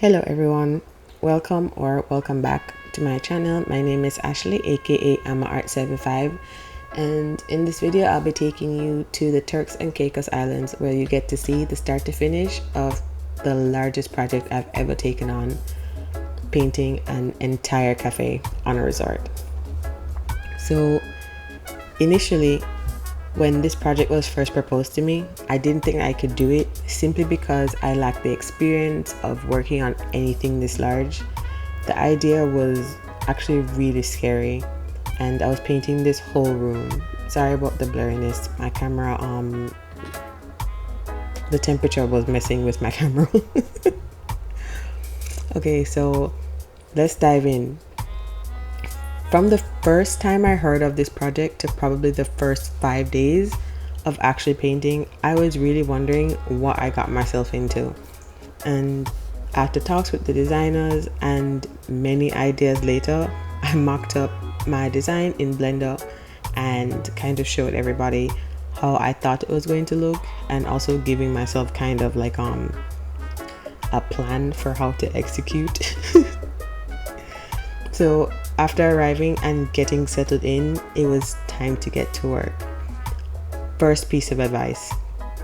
Hello everyone, welcome back to my channel. My name is Ashley, aka I'm Art 75, and in this video I'll be taking you to the Turks and Caicos Islands, where you get to see the start to finish of the largest project I've ever taken on, painting an entire cafe on a resort. So initially, when this project was first proposed to me, I didn't think I could do it simply because I lacked the experience of working on anything this large. The idea was actually really scary, and I was painting this whole room. Sorry about the blurriness. My camera, the temperature was messing with my camera. Okay, so let's dive in. From the first time I heard of this project to probably the first 5 days of actually painting, I was really wondering what I got myself into. And after talks with the designers and many ideas later, I mocked up my design in Blender and kind of showed everybody how I thought it was going to look, and also giving myself kind of like a plan for how to execute. So after arriving and getting settled in, it was time to get to work. First piece of advice: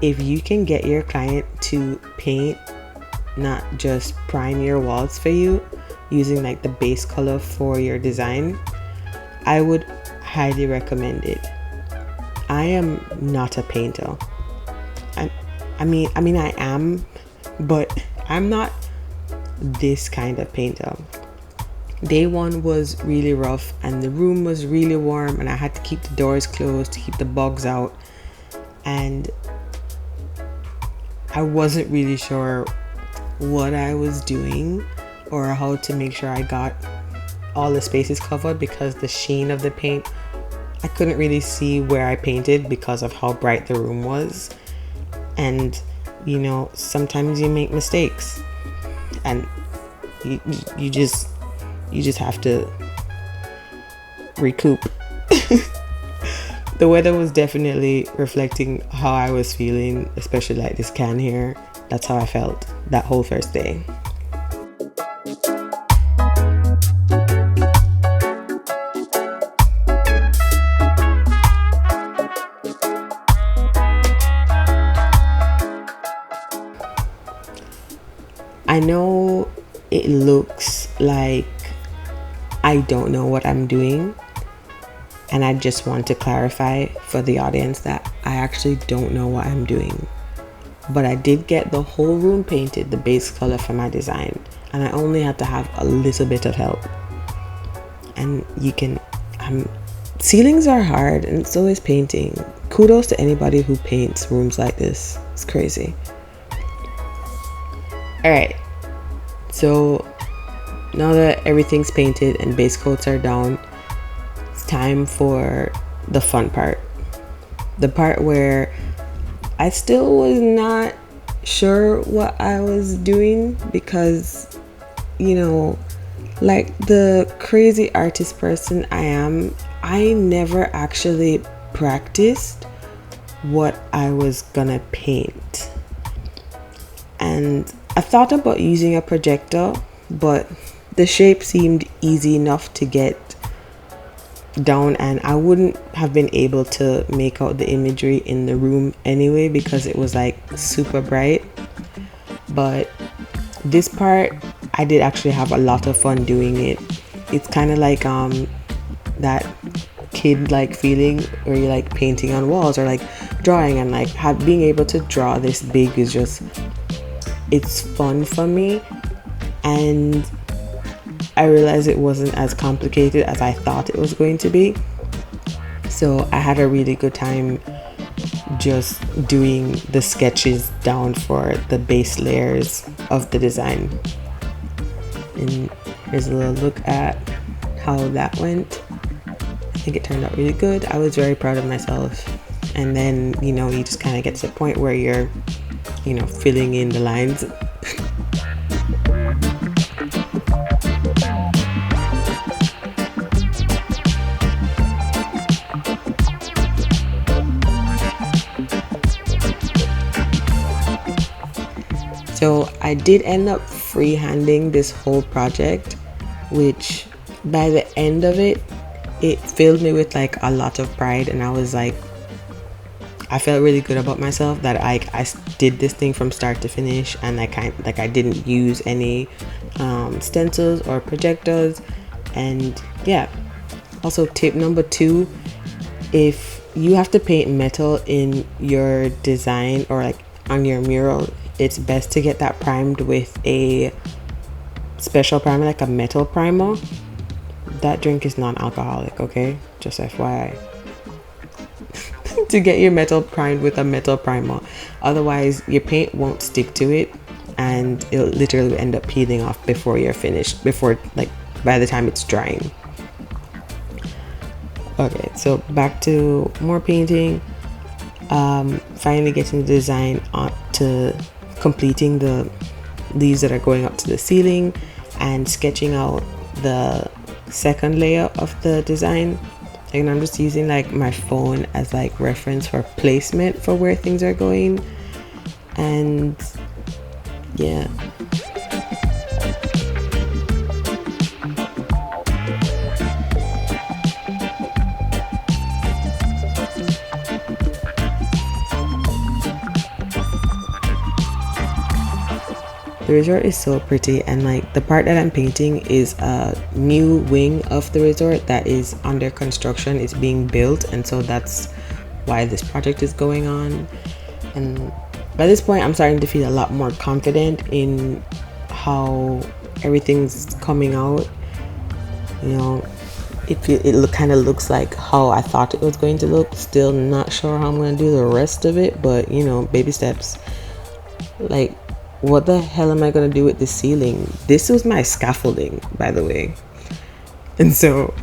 if you can get your client to paint, not just prime your walls for you using like the base color for your design, I would highly recommend it. I am not a painter. I mean I am, but I'm not this kind of painter. Day one was really rough, and the room was really warm, and I had to keep the doors closed to keep the bugs out, and I wasn't really sure what I was doing or how to make sure I got all the spaces covered, because the sheen of the paint, I couldn't really see where I painted because of how bright the room was. And you know, sometimes you make mistakes, and you just have to recoup. The weather was definitely reflecting how I was feeling, especially like this can here. That's how I felt that whole first day. I know it looks like I don't know what I'm doing, and I just want to clarify for the audience that I actually don't know what I'm doing. But I did get the whole room painted the base color for my design, and I only had to have a little bit of help. And you can, ceilings are hard, and so is painting. Kudos to anybody who paints rooms like this. It's crazy. All right, so now that everything's painted and base coats are down, it's time for the fun part. The part where I still was not sure what I was doing, because, you know, like the crazy artist person I am, I never actually practiced what I was gonna paint. And I thought about using a projector, but the shape seemed easy enough to get down, and I wouldn't have been able to make out the imagery in the room anyway because it was like super bright. But this part, I did actually have a lot of fun doing it. It's kind of like that kid like feeling where you're like painting on walls or like drawing, and like being able to draw this big is just, it's fun for me. And I realized it wasn't as complicated as I thought it was going to be. So I had a really good time just doing the sketches down for the base layers of the design. And here's a little look at how that went. I think it turned out really good. I was very proud of myself. And then, you know, you just kind of get to the point where you're, you know, filling in the lines. So I did end up freehanding this whole project, which by the end of it, it filled me with like a lot of pride, and I was like, I felt really good about myself that I did this thing from start to finish, and I didn't use any stencils or projectors. And yeah, also tip number 2, if you have to paint metal in your design or like on your mural, it's best to get that primed with a special primer, like a metal primer. That drink is non-alcoholic, okay? Just FYI. To get your metal primed with a metal primer. Otherwise, your paint won't stick to it, and it'll literally end up peeling off before you're finished, by the time it's drying. Okay, so back to more painting. Finally getting the design on to completing the leaves that are going up to the ceiling, and sketching out the second layer of the design. And I'm just using like my phone as like reference for placement for where things are going. And yeah. The resort is so pretty, and like the part that I'm painting is a new wing of the resort that is under construction. It's being built, and so that's why this project is going on. And by this point, I'm starting to feel a lot more confident in how everything's coming out. You know, it kind of looks like how I thought it was going to look. Still not sure how I'm going to do the rest of it, but you know, baby steps. Like, what the hell am I going to do with the ceiling? This was my scaffolding, by the way. And so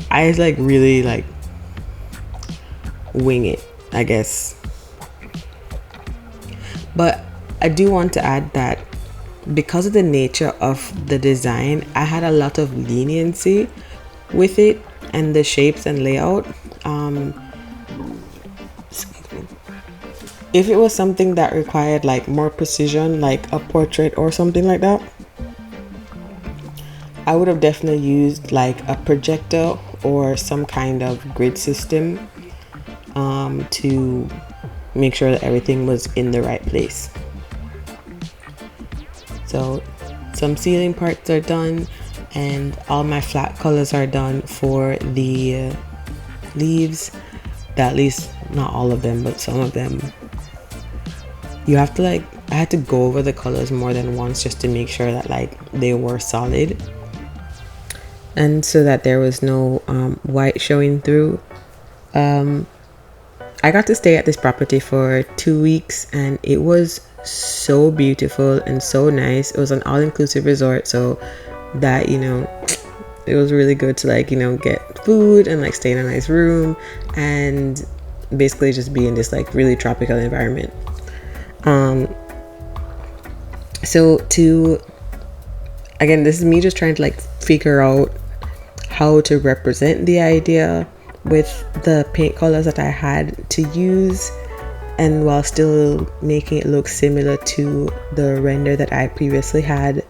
I like really like wing it, I guess. But I do want to add that because of the nature of the design, I had a lot of leniency with it and the shapes and layout. If it was something that required like more precision, like a portrait or something like that, I would have definitely used like a projector or some kind of grid system to make sure that everything was in the right place. So some ceiling parts are done, and all my flat colors are done for the leaves. At least not all of them, but some of them. You have to like, I had to go over the colors more than once just to make sure that like they were solid, and so that there was no white showing through. I got to stay at this property for 2 weeks, and it was so beautiful and so nice. It was an all-inclusive resort, so that, you know, it was really good to like, you know, get food and like stay in a nice room and basically just be in this like really tropical environment. So again, this is me just trying to like figure out how to represent the idea with the paint colors that I had to use, and while still making it look similar to the render that I previously had.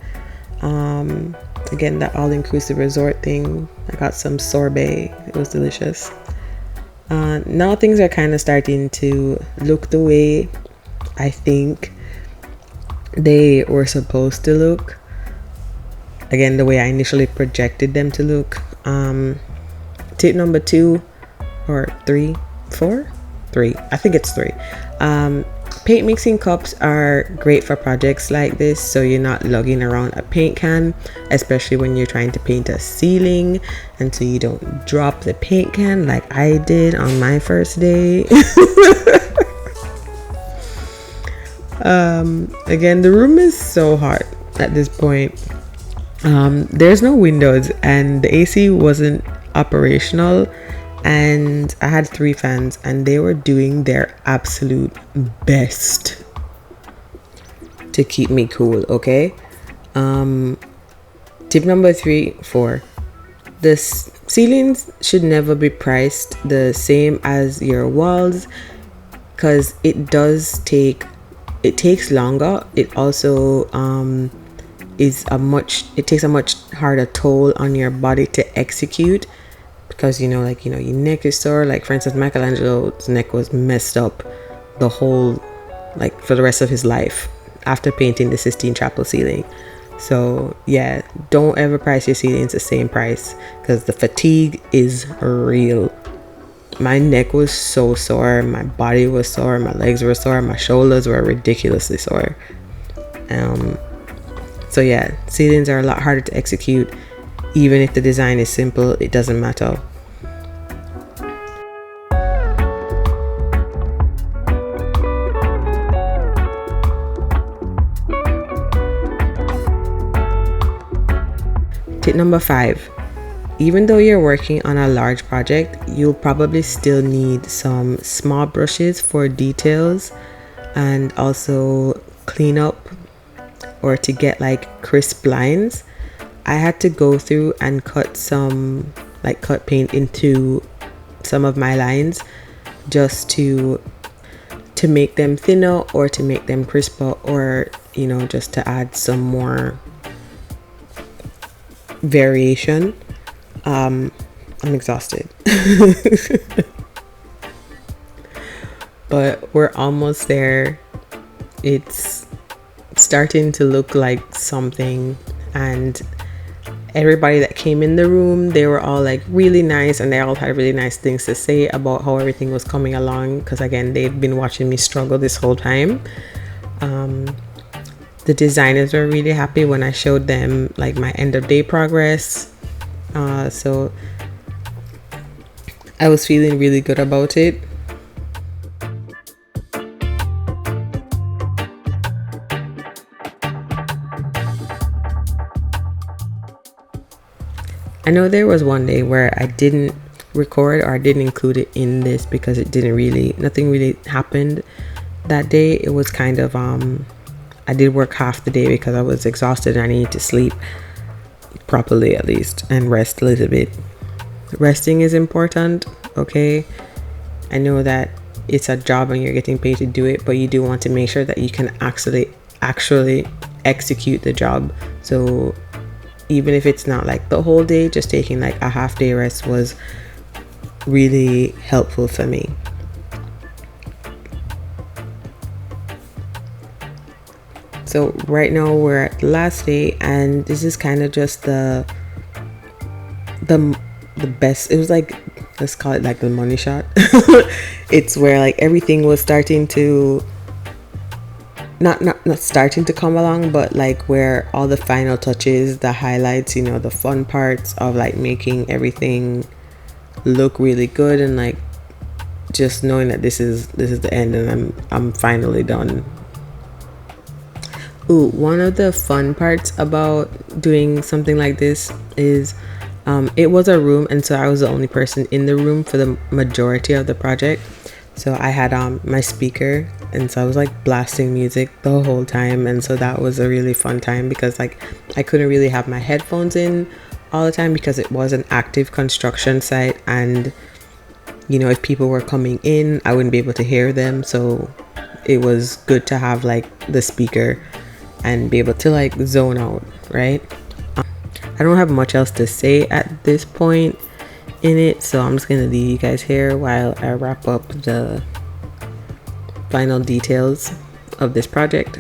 Again, that all-inclusive resort thing, I got some sorbet, it was delicious. Now things are kind of starting to look the way I think they were supposed to look. Again, the way I initially projected them to look. Tip number 2 or 3, 4? 3. I think it's 3. Paint mixing cups are great for projects like this, so you're not lugging around a paint can, especially when you're trying to paint a ceiling, and so you don't drop the paint can like I did on my first day. Again, the room is so hot at this point. There's no windows, and the AC wasn't operational, and I had 3 fans, and they were doing their absolute best to keep me cool. Okay. Tip number 4: the ceilings should never be priced the same as your walls, because it takes longer. It also it takes a much harder toll on your body to execute, because like your neck is sore. Like for instance, Michelangelo's neck was messed up the whole, like for the rest of his life after painting the Sistine Chapel ceiling. So yeah, don't ever price your ceilings the same price, because the fatigue is real. My neck was so sore, my body was sore, my legs were sore, my shoulders were ridiculously sore. So yeah, ceilings are a lot harder to execute. Even if the design is simple, it doesn't matter. Tip number 5. Even though you're working on a large project, you'll probably still need some small brushes for details and also clean up, or to get like crisp lines. I had to go through and cut paint into some of my lines, just to make them thinner or to make them crisper, or just to add some more variation. I'm exhausted. But we're almost there. It's starting to look like something, and everybody that came in the room, they were all like really nice, and they all had really nice things to say about how everything was coming along, because again, they've been watching me struggle this whole time. The designers were really happy when I showed them like my end of day progress. So I was feeling really good about it. I know there was one day where I didn't record, or I didn't include it in this, because nothing really happened that day. It was kind of I did work half the day because I was exhausted and I needed to sleep properly at least, and rest a little bit. Resting is important, okay? I know that it's a job and you're getting paid to do it, but you do want to make sure that you can actually execute the job. So even if it's not like the whole day, just taking like a half day rest was really helpful for me. So right now we're at the last day, and this is kind of just the best. It was like, let's call it like the money shot. It's where like everything was starting to not starting to come along, but like where all the final touches, the highlights, the fun parts of like making everything look really good, and like just knowing that this is the end, and I'm finally done. Ooh, one of the fun parts about doing something like this is it was a room, and so I was the only person in the room for the majority of the project. So I had my speaker, and so I was like blasting music the whole time, and so that was a really fun time, because like I couldn't really have my headphones in all the time because it was an active construction site, and if people were coming in, I wouldn't be able to hear them. So it was good to have like the speaker and be able to like zone out, right? I don't have much else to say at this point in it, so I'm just gonna leave you guys here while I wrap up the final details of this project.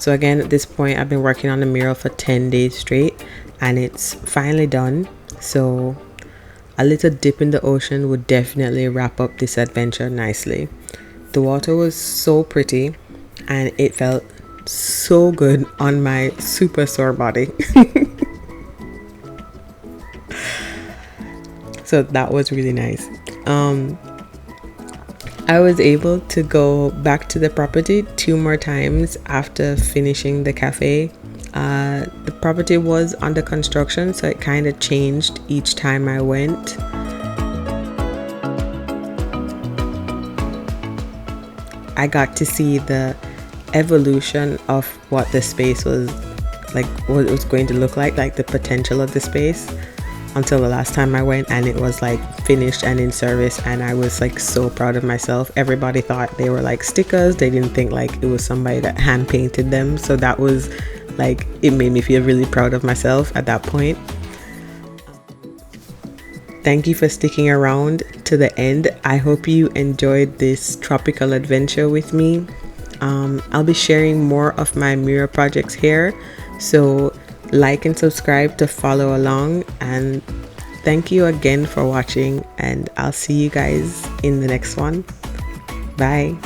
So again, at this point, I've been working on the mural for 10 days straight, and it's finally done. So a little dip in the ocean would definitely wrap up this adventure nicely. The water was so pretty, and it felt so good on my super sore body. So that was really nice. I was able to go back to the property 2 more times after finishing the cafe. The property was under construction, so it kind of changed each time I went. I got to see the evolution of what the space was like, what it was going to look like the potential of the space, until the last time I went, and it was like finished and in service, and I was like so proud of myself. Everybody thought they were like stickers. They didn't think like it was somebody that hand painted them, so that was like, it made me feel really proud of myself at that point. Thank you for sticking around to the end. I hope you enjoyed this tropical adventure with me. I'll be sharing more of my mural projects here, so like and subscribe to follow along, and thank you again for watching, and I'll see you guys in the next one. Bye.